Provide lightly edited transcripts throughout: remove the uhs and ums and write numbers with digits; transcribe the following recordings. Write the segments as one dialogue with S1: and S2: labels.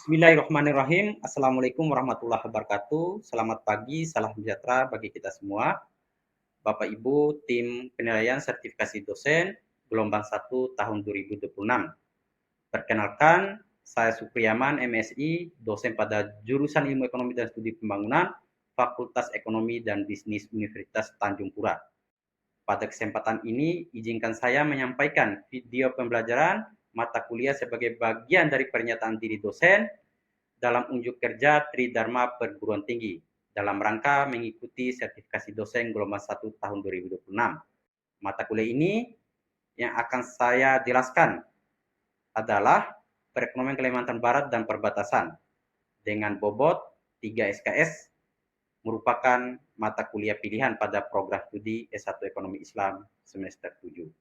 S1: Bismillahirrahmanirrahim. Assalamualaikum warahmatullahi wabarakatuh. Selamat pagi, salam sejahtera bagi kita semua. Bapak Ibu, tim penilaian sertifikasi dosen gelombang 1 tahun 2026. Perkenalkan, saya Supriyaman, MSI, dosen pada jurusan Ilmu Ekonomi dan Studi Pembangunan, Fakultas Ekonomi dan Bisnis Universitas Tanjung Pura. Pada kesempatan ini, izinkan saya menyampaikan video pembelajaran mata kuliah sebagai bagian dari pernyataan diri dosen dalam unjuk kerja Tridharma Perguruan Tinggi dalam rangka mengikuti sertifikasi dosen gelombang 1 tahun 2026. Mata kuliah ini yang akan saya jelaskan adalah Perekonomian Kalimantan Barat dan Perbatasan dengan bobot 3 SKS, merupakan mata kuliah pilihan pada program studi S1 Ekonomi Islam semester 7.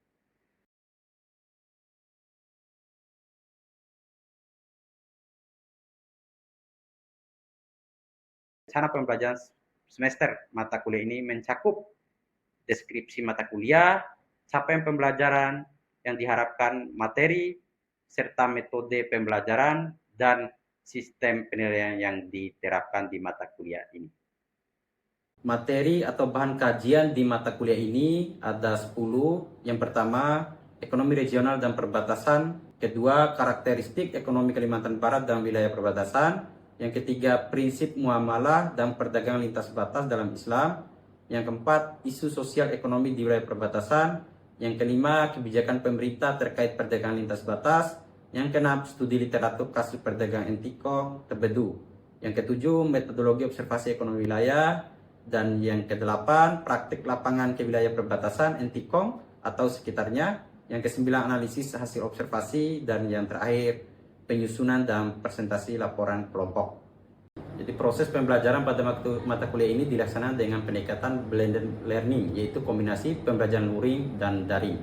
S1: Rencana pembelajaran semester mata kuliah ini mencakup deskripsi mata kuliah, capaian pembelajaran yang diharapkan, materi, serta metode pembelajaran dan sistem penilaian yang diterapkan di mata kuliah ini. Materi atau bahan kajian di mata kuliah ini ada 10. Yang pertama, ekonomi regional dan perbatasan. Kedua, karakteristik ekonomi Kalimantan Barat dan wilayah perbatasan. Yang ketiga, prinsip muamalah dan perdagangan lintas batas dalam Islam. Yang keempat, isu sosial ekonomi di wilayah perbatasan. Yang kelima, kebijakan pemerintah terkait perdagangan lintas batas. Yang keenam, studi literatur kasus perdagangan Entikong, Tebedu. Yang ketujuh, metodologi observasi ekonomi wilayah. Dan yang kedelapan, praktik lapangan ke wilayah perbatasan Entikong atau sekitarnya. Yang kesembilan, analisis hasil observasi. Dan yang terakhir, penyusunan dan presentasi laporan kelompok. Jadi proses pembelajaran pada mata kuliah ini dilaksanakan dengan pendekatan blended learning, yaitu kombinasi pembelajaran luring dan daring.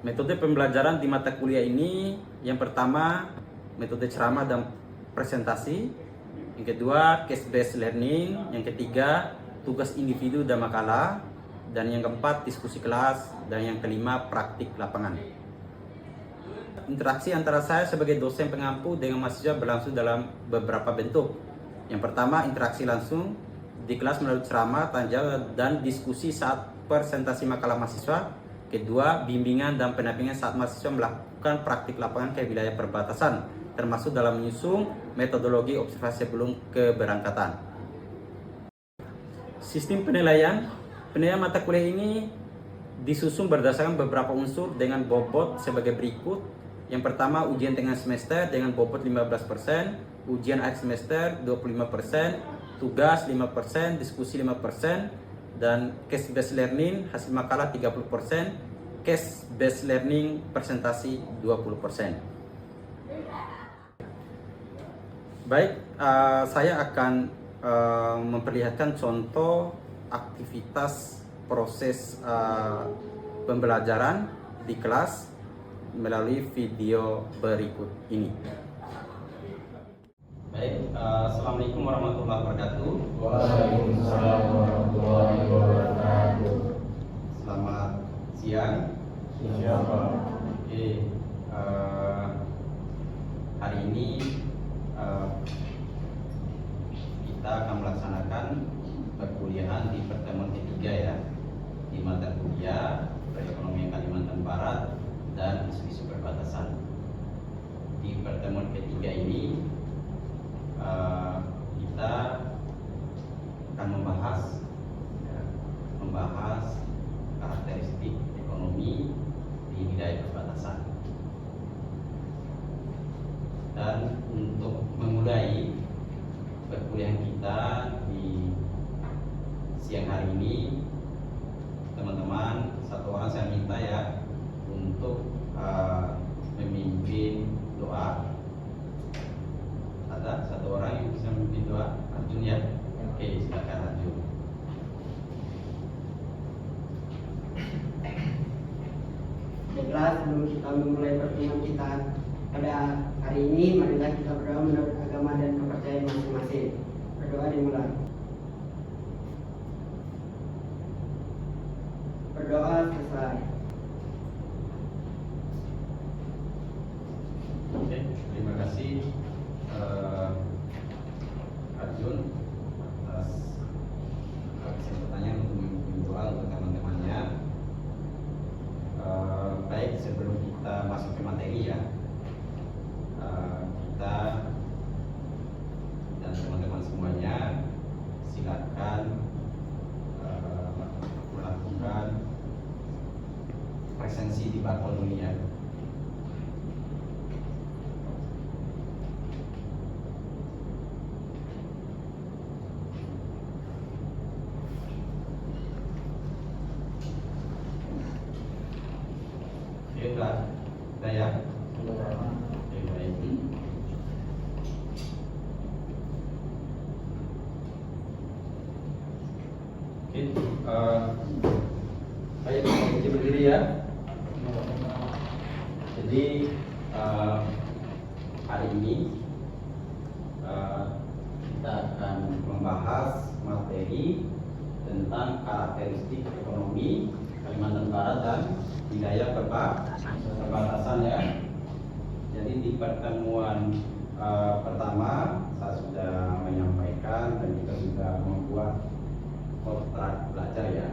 S1: Metode pembelajaran di mata kuliah ini, yang pertama metode ceramah dan presentasi, yang kedua case based learning, yang ketiga tugas individu dan makalah, dan yang keempat diskusi kelas, dan yang kelima praktik lapangan. Interaksi antara saya sebagai dosen pengampu dengan mahasiswa berlangsung dalam beberapa bentuk. Yang pertama, interaksi langsung di kelas melalui ceramah, tanya jawab, dan diskusi saat presentasi makalah mahasiswa. Kedua, bimbingan dan pendampingan saat mahasiswa melakukan praktik lapangan ke wilayah perbatasan, termasuk dalam menyusun metodologi observasi sebelum keberangkatan. Sistem penilaian mata kuliah ini disusun berdasarkan beberapa unsur dengan bobot sebagai berikut. Yang pertama, ujian tengah semester dengan bobot 15%, ujian akhir semester 25%, tugas 5%, diskusi 5%, dan case based learning hasil makalah 30%, case based learning presentasi 20%. Baik, saya akan memperlihatkan contoh aktivitas proses pembelajaran di kelas melalui video berikut ini. Baik, Assalamualaikum warahmatullahi wabarakatuh.
S2: Waalaikumsalam warahmatullahi wabarakatuh.
S1: Selamat siang.
S2: Siapa?
S1: Oke, hari ini kita akan melaksanakan perkuliahan di pertemuan ketiga ya, di mata kuliah Perekonomian Kalimantan Barat dan isu-isu perbatasan. Di pertemuan ketiga ini kita akan membahas karakteristik ekonomi di wilayah perbatasan. Dan untuk memulai perkuliahan kita di siang hari ini, teman-teman, satu orang saya minta ya untuk memimpin doa. Ada satu orang yang bisa memimpin doa? Arjun ya? Oke, silakan Arjun.
S3: Baiklah, sebelum kita memulai pertemuan kita pada hari ini, marilah kita berdoa menurut agama dan kepercayaan masing-masing. Berdoa dimulai. Berdoa selesai.
S1: Oke, terima kasih
S4: Saya bisa berdiri ya. Jadi hari ini kita akan membahas materi tentang karakteristik ekonomi Kalimantan Barat dan wilayah perbatasan ya. Jadi di pertemuan pertama saya sudah menyampaikan dan kita sudah membuat kontrak belajar ya.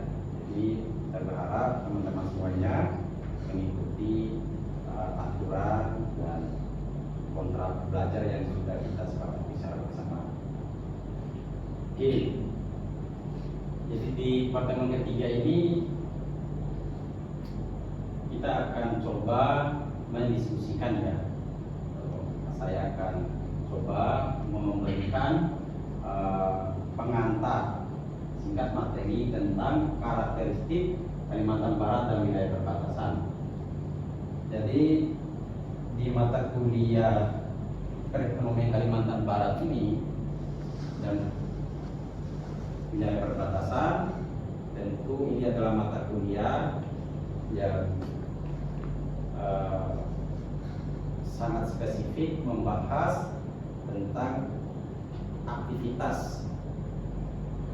S4: Jadi saya berharap teman-teman semuanya mengikuti aturan dan kontrak belajar yang sudah kita sepakati secara bersama. Oke. Jadi di pertemuan ketiga ini kita akan coba mendiskusikan ya. Saya akan coba memberikan pengantar singkat materi tentang karakteristik Kalimantan Barat dan wilayah perbatasan. Jadi di mata kuliah perekonomian Kalimantan Barat ini dan wilayah perbatasan, tentu ini adalah mata kuliah yang sangat spesifik membahas tentang aktivitas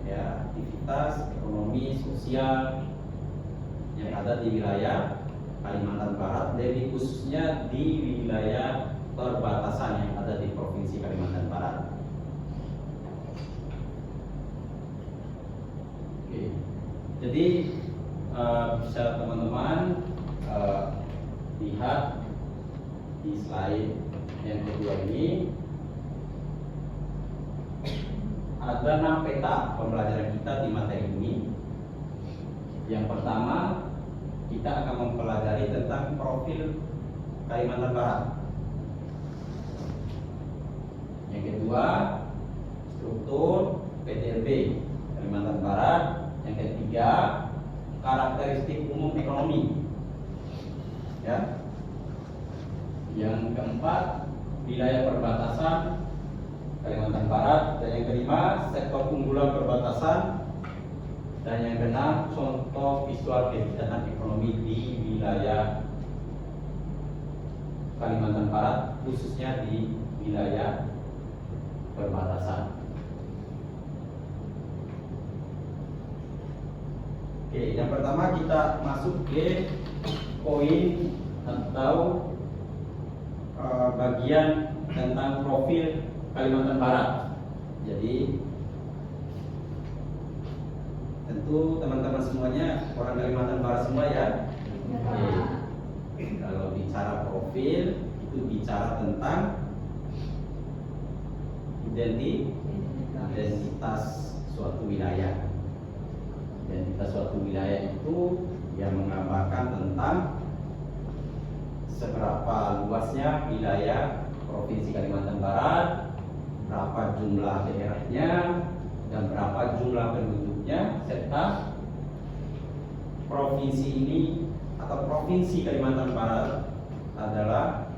S4: ya, aktivitas ekonomi sosial yang ada di wilayah Kalimantan Barat, lebih khususnya di wilayah perbatasan yang ada di Provinsi Kalimantan Barat. Oke. Jadi bisa teman-teman lihat di slide yang kedua ini ada 6 peta pembelajaran kita di materi ini. Yang pertama, kita akan mempelajari tentang profil Kalimantan Barat. Yang kedua, struktur PTLB Kalimantan Barat. Yang ketiga, karakteristik umum ekonomi. Ya. Yang keempat, wilayah perbatasan Kalimantan Barat. Dan yang kelima, sektor unggulan perbatasan. Dan yang keenam, contoh visual kegiatan ekonomi di wilayah Kalimantan Barat, khususnya di wilayah perbatasan. Oke, yang pertama kita masuk ke poin atau bagian tentang profil Kalimantan Barat. Jadi tentu teman-teman semuanya orang Kalimantan Barat semua ya. Oke. Kalau bicara profil itu bicara tentang identitas suatu wilayah. Identitas suatu wilayah itu yang menggambarkan tentang seberapa luasnya wilayah Provinsi Kalimantan Barat, berapa jumlah daerahnya, dan berapa jumlah penduduknya, serta provinsi ini atau Provinsi Kalimantan Barat adalah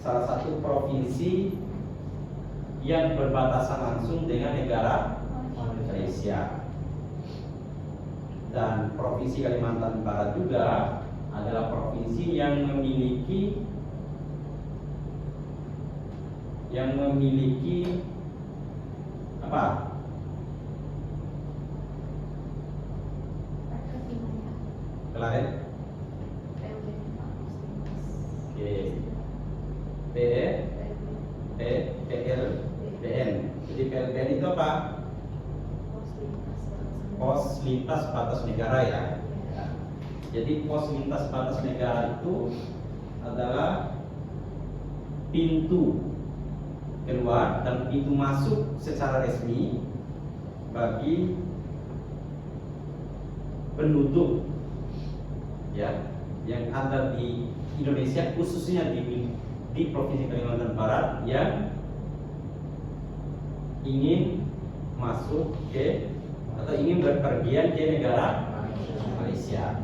S4: salah satu provinsi yang berbatasan langsung dengan negara Malaysia. Dan Provinsi Kalimantan Barat juga adalah provinsi yang memiliki apa? Kelarin? Oke. PLBN. Jadi PLBN itu apa? Pos lintas batas negara ya. Jadi pos lintas batas negara itu adalah pintu keluar dan pintu masuk secara resmi bagi penduduk ya yang ada di Indonesia, khususnya di Provinsi Kalimantan Barat yang ingin masuk ke atau ingin berpergian ke negara Malaysia.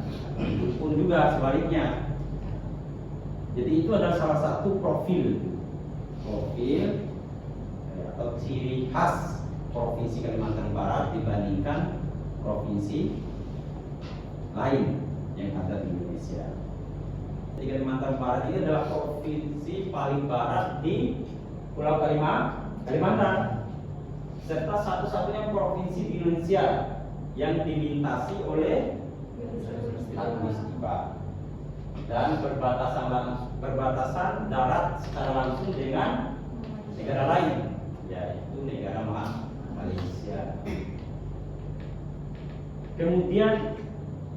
S4: Pun juga sebaliknya. Jadi itu adalah salah satu profil atau ciri khas Provinsi Kalimantan Barat dibandingkan provinsi lain yang ada di Indonesia. Di Kalimantan Barat ini adalah provinsi paling barat di Pulau Kalimantan, serta satu-satunya provinsi di Indonesia yang dilintasi oleh Katulistiwa dan berbatasan darat secara langsung dengan negara lain, yaitu negara Malaysia. Kemudian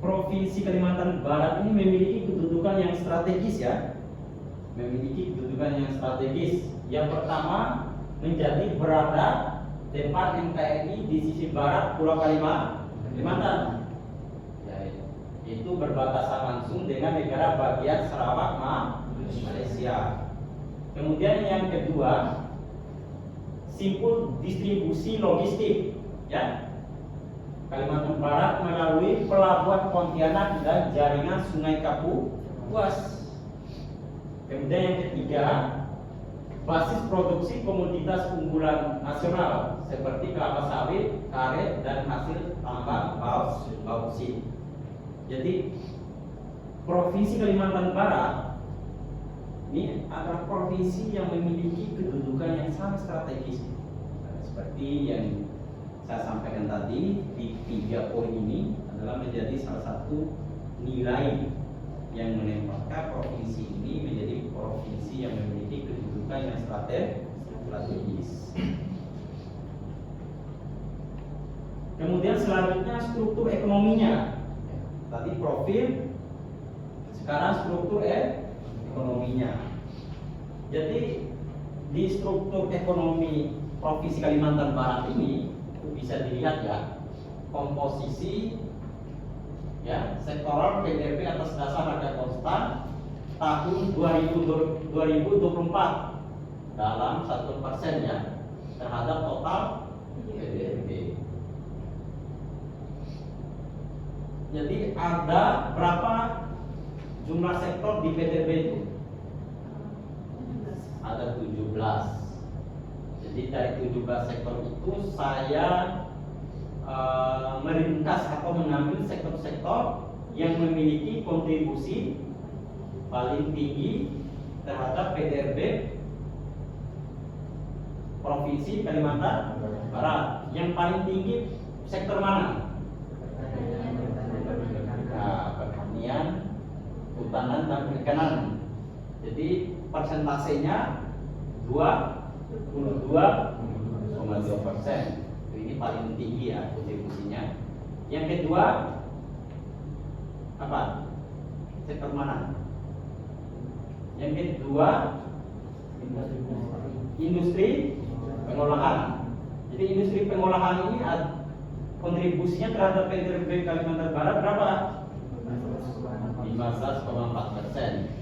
S4: Provinsi Kalimantan Barat ini memiliki kedudukan yang strategis ya. Memiliki kedudukan yang strategis. Yang pertama, menjadi berada tempat NKRI di sisi barat Pulau Kalimantan. Itu berbatasan langsung dengan negara bagian Sarawak, Malaysia. Kemudian yang kedua, simpul distribusi logistik ya. Kalimantan Barat melalui pelabuhan Pontianak dan jaringan Sungai Kapuas. Kemudian yang ketiga, basis produksi komoditas unggulan nasional seperti kelapa sawit, karet, dan hasil tambang bauksit. Jadi Provinsi Kalimantan Barat ini adalah provinsi yang memiliki kedudukan yang sangat strategis, seperti yang saya sampaikan tadi. Di 3 poin ini adalah menjadi salah satu nilai yang menempatkan provinsi ini menjadi provinsi yang memiliki kedudukan yang strategis. Kemudian selanjutnya struktur ekonominya. Tadi profil, sekarang struktur ekonominya. Jadi di struktur ekonomi Provinsi Kalimantan Barat ini bisa dilihat ya, komposisi ya sektoral PDB atas dasar harga konstan tahun 2024 dalam 1% ya terhadap total PDB. Jadi ada berapa jumlah sektor di PDB itu? Ada 17. Jadi dari 17 sektor itu saya meringkas atau mengambil sektor-sektor yang memiliki kontribusi paling tinggi terhadap PDB Provinsi Kalimantan Barat. Yang paling tinggi sektor mana? Pertanian, kehutanan, dan perikanan. Jadi persentasenya 22,2%. Ini paling tinggi ya kontribusinya. Yang kedua apa? Sektor mana? Yang kedua industri pengolahan. Jadi industri pengolahan ini kontribusinya terhadap PDB Kalimantan Barat berapa? 15,4%.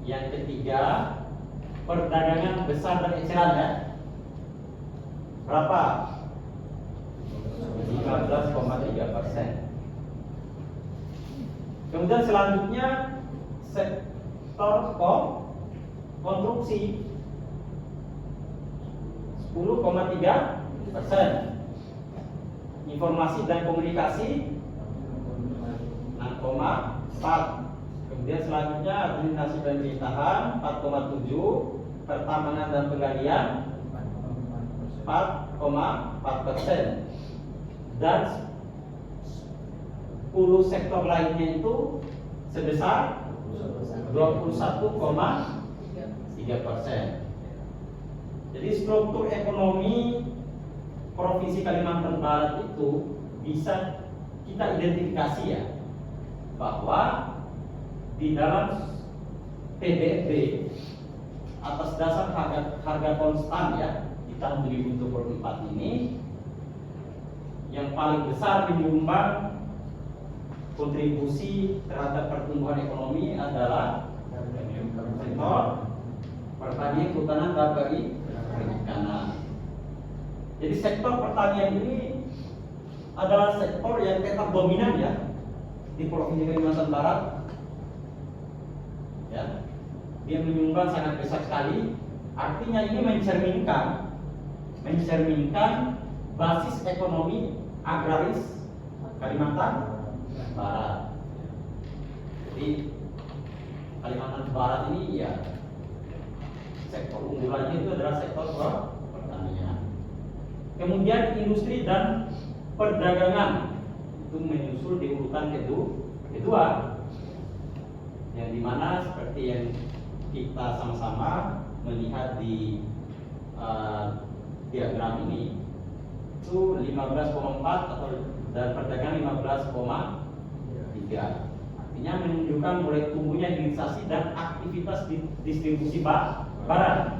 S4: Yang ketiga, perdagangan besar dan eceran ya. Berapa? 15,3%. Kemudian selanjutnya sektor konstruksi 10,3%. Informasi dan komunikasi 6,4. Kemudian selanjutnya administrasi dan pemerintahan 4,7, pertambangan dan penggalian 4,4%, dan 10 sektor lainnya itu sebesar 21,3%. Jadi struktur ekonomi Provinsi Kalimantan Barat itu bisa kita identifikasi ya, bahwa di dalam PDB atas dasar harga konstan ya di tahun 2024 ini yang paling besar menyumbang kontribusi terhadap pertumbuhan ekonomi adalah sektor pertanian, kehutanan, dan perikanan. Jadi sektor pertanian ini adalah sektor yang tetap dominan ya di Provinsi Kalimantan Barat. Ya, dia menyumbang sangat besar sekali. Artinya ini mencerminkan basis ekonomi agraris Kalimantan Barat. Jadi Kalimantan Barat ini ya sektor unggulannya itu adalah sektor pertanian. Kemudian industri dan perdagangan itu menyusul di urutan kedua, yang dimana seperti yang kita sama-sama melihat di diagram ini itu 15,4 atau dan perdagangan 15,3. Artinya menunjukkan mulai tumbuhnya hilirisasi dan aktivitas distribusi barang.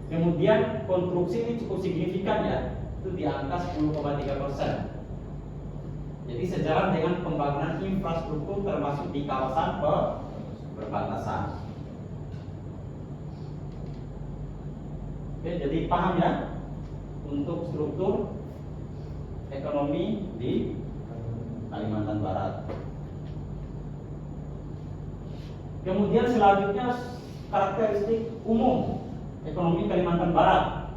S4: Kemudian konstruksi ini cukup signifikan ya, itu di angka 10,3%. Jadi sejalan dengan pembangunan infrastruktur termasuk di kawasan perbatasan. Oke, jadi paham ya untuk struktur ekonomi di Kalimantan Barat. Kemudian selanjutnya karakteristik umum ekonomi Kalimantan Barat.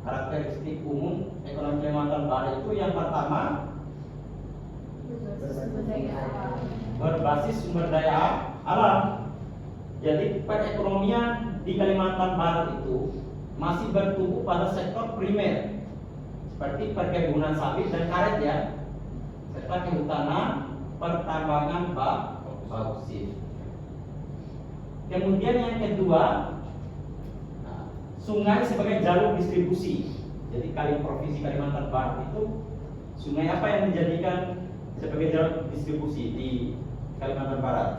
S4: Karakteristik umum ekonomi Kalimantan Barat itu yang pertama berbasis sumber daya alam. Jadi perekonomian di Kalimantan Barat itu masih bertumbuh pada sektor primer seperti perkebunan sawit dan karet ya, serta kehutanan, pertambangan bauksit. Kemudian yang kedua, sungai sebagai jalur distribusi. Jadi Provinsi Kalimantan Barat itu sungai apa yang dijadikan sebagai jalur distribusi di Kalimantan Barat?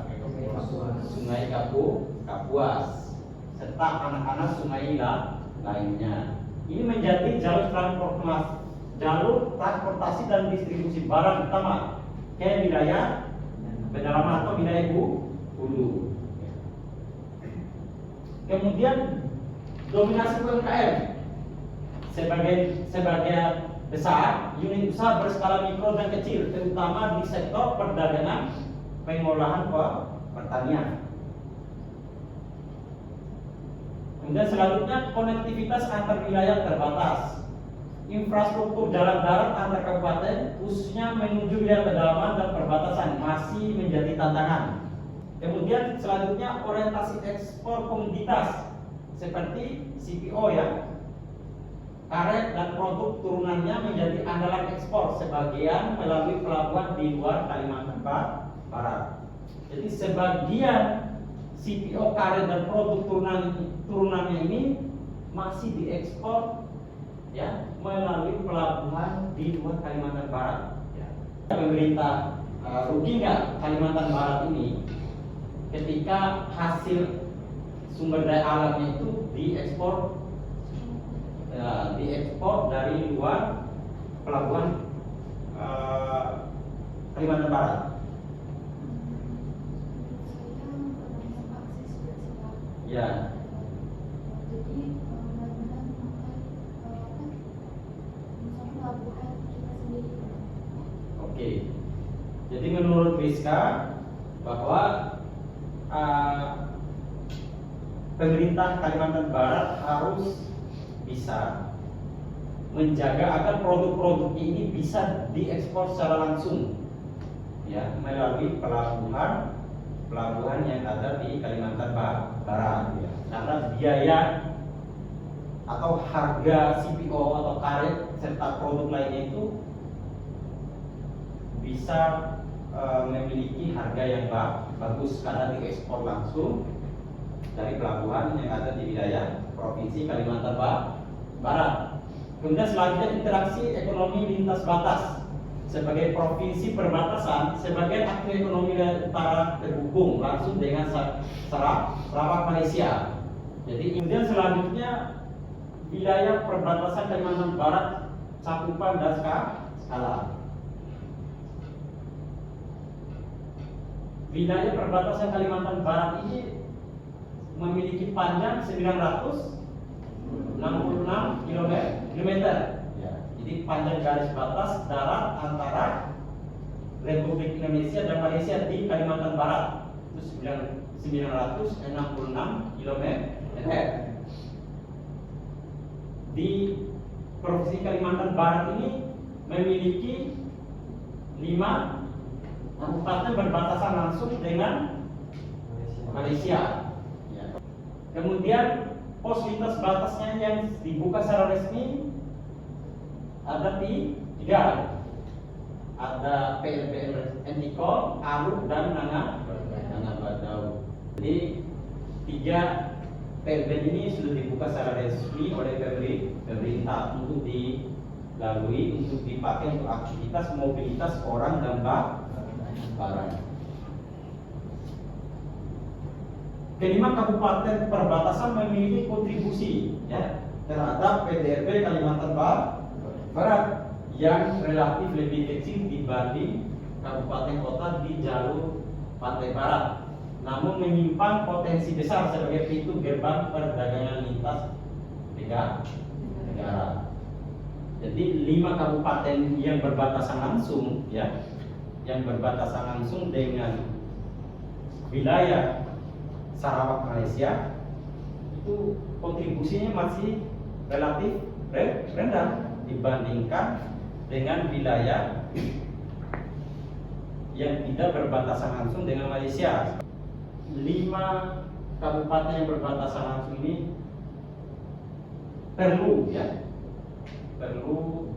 S4: Sungai Kapuas, serta anak-anak sungai lainnya. Ini menjadi jalur transportasi dan distribusi barang utama ke wilayah pedalaman atau wilayah hulu. Kemudian dominasi UMKM sebagai besar, unit usaha berskala mikro dan kecil, terutama di sektor perdagangan, pengolahan pertanian. Kemudian selanjutnya konektivitas antar wilayah terbatas. Infrastruktur jalan darat antar kabupaten khususnya menuju wilayah pedalaman dan perbatasan masih menjadi tantangan. Kemudian selanjutnya orientasi ekspor komoditas seperti CPO ya. Karet dan produk turunannya menjadi andalan ekspor sebagian melalui pelabuhan di luar Kalimantan Barat. Jadi sebagian CPO karet dan produk turunannya ini masih diekspor ya melalui pelabuhan di luar Kalimantan Barat. Ya. Pemerintah rugi nggak Kalimantan Barat ini ketika hasil sumber daya alamnya itu diekspor dari luar pelabuhan Kalimantan Barat? Ya.
S5: Jadi benar-benar misalnya pelabuhan kita sendiri.
S4: Oke. Jadi menurut Rizka bahwa pemerintah Kalimantan Barat harus bisa menjaga agar produk-produk ini bisa diekspor secara langsung ya melalui pelabuhan yang ada di Kalimantan Barat ya. Karena biaya atau harga CPO atau karet serta produk lainnya itu bisa memiliki harga yang bagus karena diekspor langsung dari pelabuhan yang ada di wilayah Provinsi Kalimantan Barat. Kemudian selanjutnya interaksi ekonomi lintas batas. Sebagai provinsi perbatasan, sebagian aktif ekonomi utara terhubung langsung dengan Sarawak Malaysia. Jadi kemudian selanjutnya wilayah perbatasan Kalimantan Barat, cakupan dan skala. Wilayah perbatasan Kalimantan Barat ini memiliki panjang 966 km. Jadi panjang garis batas darat antara Republik Indonesia dan Malaysia di Kalimantan Barat itu 966 km. Di Provinsi Kalimantan Barat ini memiliki 5 kabupaten berbatasan langsung dengan Malaysia. Ya. Kemudian pos lintas batasnya yang dibuka secara resmi ada di 3. Ada PLBN Entikong, Aruk, dan Nanabadau. Jadi 3 PLBN ini sudah dibuka secara resmi oleh pemerintah untuk dilalui, untuk dipakai untuk aktivitas mobilitas orang dan barang. Kelima kabupaten perbatasan memiliki kontribusi ya terhadap PDRB Kalimantan Barat yang relatif lebih kecil dibanding kabupaten kota di jalur pantai barat, namun menyimpan potensi besar sebagai pintu gerbang perdagangan lintas negara. Jadi 5 kabupaten yang berbatasan langsung ya, yang berbatasan langsung dengan wilayah Sarawak Malaysia itu kontribusinya masih relatif rendah dibandingkan dengan wilayah yang tidak berbatasan langsung dengan Malaysia. 5 kabupaten yang berbatasan langsung ini perlu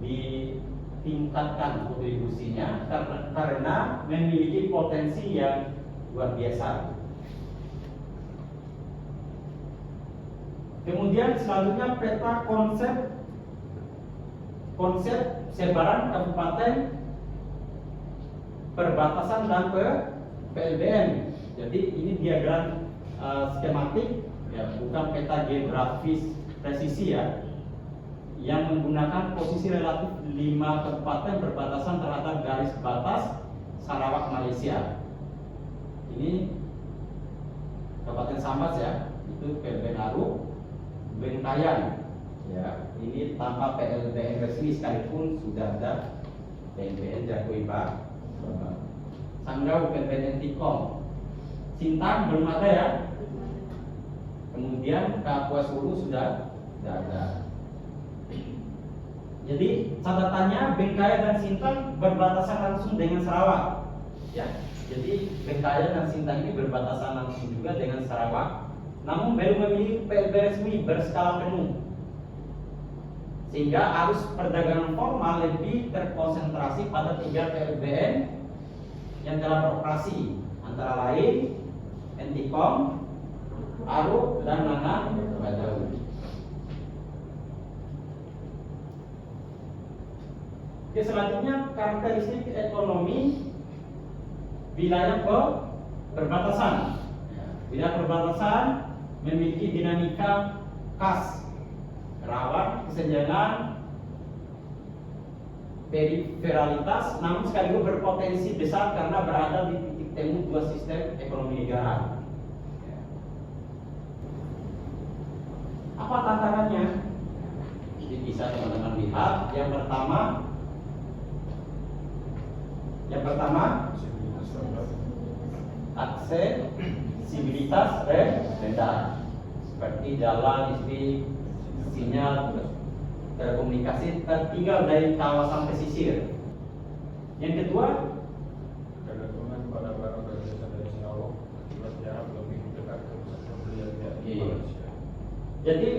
S4: ditingkatkan kontribusinya karena memiliki potensi yang luar biasa. Kemudian selanjutnya peta konsep sebaran kabupaten perbatasan dan PLBN. Jadi ini diagram skematik ya, bukan peta geografis presisi ya, yang menggunakan posisi relatif 5 kabupaten berbatasan terhadap garis batas Sarawak Malaysia. Ini Kabupaten Sambas ya, itu PLBN Aruk, Bengkayan ya, ini tanpa PLBN resmi sekalipun sudah ada PLBN Jakui Barat. Sanggau PLBN Entikong, Sintang belum ada ya. Kemudian Kapuas Hulu sudah ada. Jadi catatannya Bengkayang dan Sintang berbatasan langsung dengan Sarawak ya. Jadi Bengkayang dan Sintang ini berbatasan langsung juga dengan Sarawak, namun belum memiliki PLB resmi berskala penuh, sehingga arus perdagangan formal lebih terkonsentrasi pada 3 PLBN yang telah beroperasi, antara lain Entikong, Aruk, dan Nanabadau. Oke, selanjutnya karakteristik ekonomi wilayah perbatasan. Wilayah perbatasan memiliki dinamika khas, rawan kesenjangan, periferalitas, namun sekaligus berpotensi besar karena berada di titik temu 2 sistem ekonomi negara. Apa tantangannya? Jadi bisa teman-teman lihat. Yang pertama aksesibilitas rendah, seperti jalan, listrik, sinyal, telekomunikasi tertinggal dari kawasan pesisir. Yang kedua,
S2: kedatangan pada barang dan jasa dari Sarawak akibat jarak lebih dekat ke pusat pembelian di
S4: Iya.
S2: Malaysia.
S4: jadi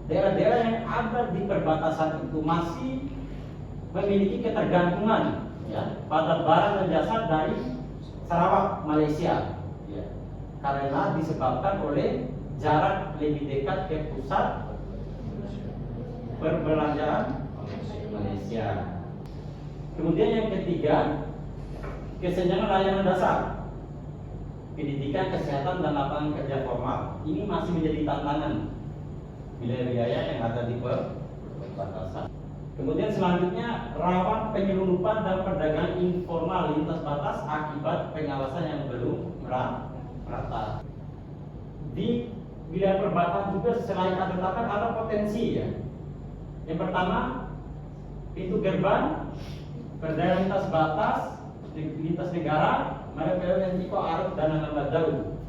S4: daerah-daerah yang ada di perbatasan itu masih memiliki ketergantungan ya pada barang dan jasa dari Sarawak Malaysia ya, karena disebabkan oleh jarak lebih dekat ke pusat perbelanjaan Malaysia. Kemudian yang ketiga, kesenjangan layanan dasar, pendidikan, kesehatan, dan lapangan kerja formal. Ini masih menjadi tantangan wilayah-wilayah yang ada di perbatasan. Kemudian selanjutnya, rawan penyelundupan dan perdagangan informal lintas batas akibat pengawasan yang belum merata. Di wilayah perbatasan juga selain ada potensi ya. Yang pertama, pintu gerbang perdagangan lintas batas lintas negara, PLBN Entikong, Aruk, dan Nanabadau.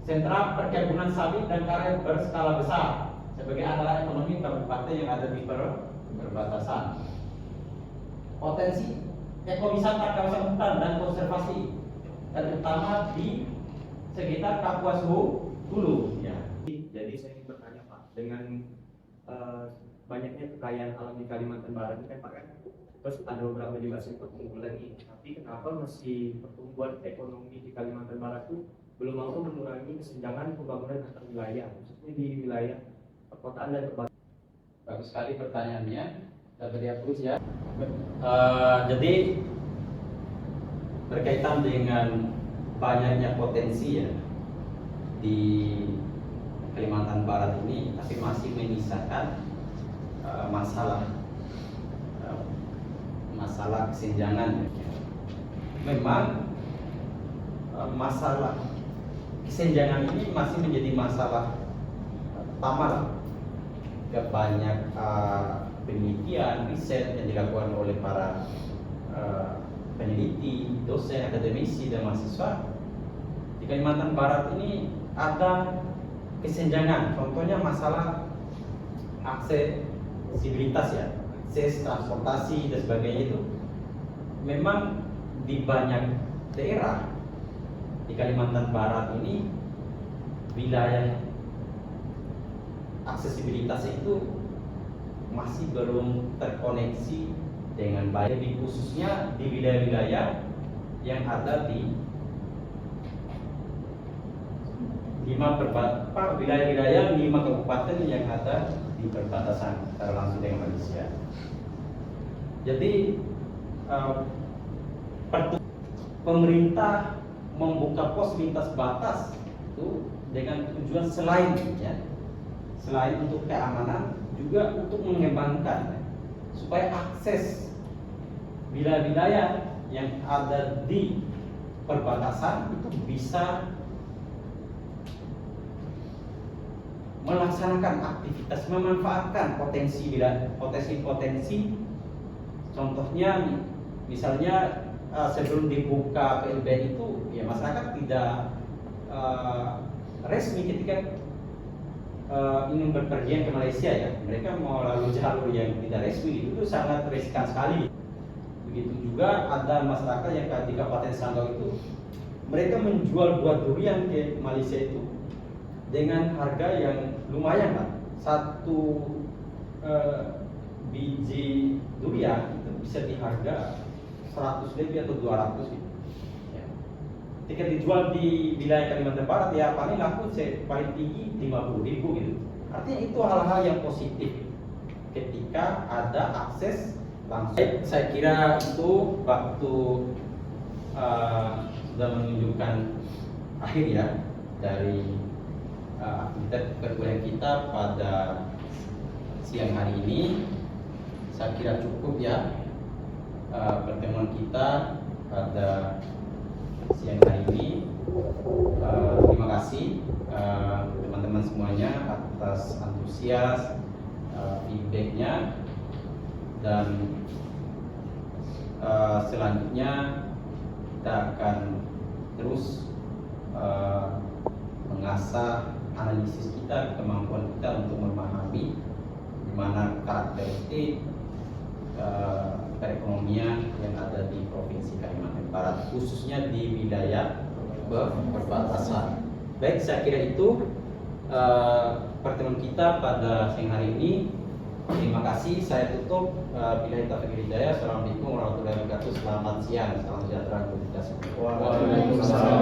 S4: Sentra perkebunan sawit dan karet berskala besar, sebagai andalan ekonomi kabupaten yang ada di perbatasan. Potensi ekowisata kawasan hutan dan konservasi terutama di sekitar Kapuas Hulu. Ya.
S6: Jadi saya ingin bertanya Pak, dengan banyaknya kekayaan alam di Kalimantan Barat ini kan Pak kan, terus ada beberapa juga sektor unggulan ini, tapi kenapa masih pertumbuhan ekonomi di Kalimantan Barat itu belum mampu mengurangi kesenjangan pembangunan antar wilayah, khususnya di wilayah perkotaan dan perbatasan?
S4: Bagus sekali pertanyaannya, dari Aprus ya. Jadi berkaitan dengan banyaknya potensi ya di Kalimantan Barat ini, tapi masih menyisakan masalah kesenjangan. Memang masalah kesenjangan ini masih menjadi masalah utama. Banyak penelitian, riset yang dilakukan oleh para peneliti, dosen, akademisi, dan mahasiswa di Kalimantan Barat ini ada kesenjangan. Contohnya masalah aksesibilitas ya, akses transportasi dan sebagainya itu. Memang di banyak daerah di Kalimantan Barat ini wilayah aksesibilitasnya itu masih belum terkoneksi dengan baik, khususnya di wilayah-wilayah yang ada di wilayah-wilayah 5 kabupaten yang ada di perbatasan secara langsung dengan Malaysia. Jadi pemerintah membuka pos lintas batas itu dengan tujuan selain untuk keamanan, juga untuk mengembangkan supaya akses wilayah-wilayah yang ada di perbatasan itu bisa melaksanakan aktivitas, memanfaatkan potensi. Contohnya misalnya sebelum dibuka PLBN itu ya masyarakat tidak resmi ketika ingin berpergian ke Malaysia ya, mereka mau lalu jalur yang tidak resmi itu sangat riskan sekali. Begitu juga ada masyarakat yang di Kabupaten Sanggau itu mereka menjual buah durian ke Malaysia itu dengan harga yang lumayan lah. Satu biji durian itu bisa di harga 100 lebih atau 200 gitu. Ya. Ketika dijual di wilayah Kalimantan Barat ya paling laku paling tinggi 50.000 gitu. Artinya itu hal-hal yang positif ketika ada akses langsung. Saya kira itu waktu sudah menunjukkan akhir ya dari aktivitas perkuliahan kita pada siang hari ini. Saya kira cukup ya pertemuan kita pada siang hari ini. Terima kasih teman-teman semuanya atas antusias feedbacknya, dan selanjutnya kita akan terus mengasah analisis kita, kemampuan kita untuk memahami bagaimana karakteristik perekonomian yang ada di Provinsi Kalimantan Barat, khususnya di wilayah perbatasan. Baik, saya kira itu pertemuan kita pada siang hari ini. Terima kasih. Saya tutup. Billahi taufiq wal hidayah. Assalamualaikum warahmatullahi wabarakatuh. Selamat siang. Salam sejahtera untuk kita semua.
S2: Waalaikumsalam.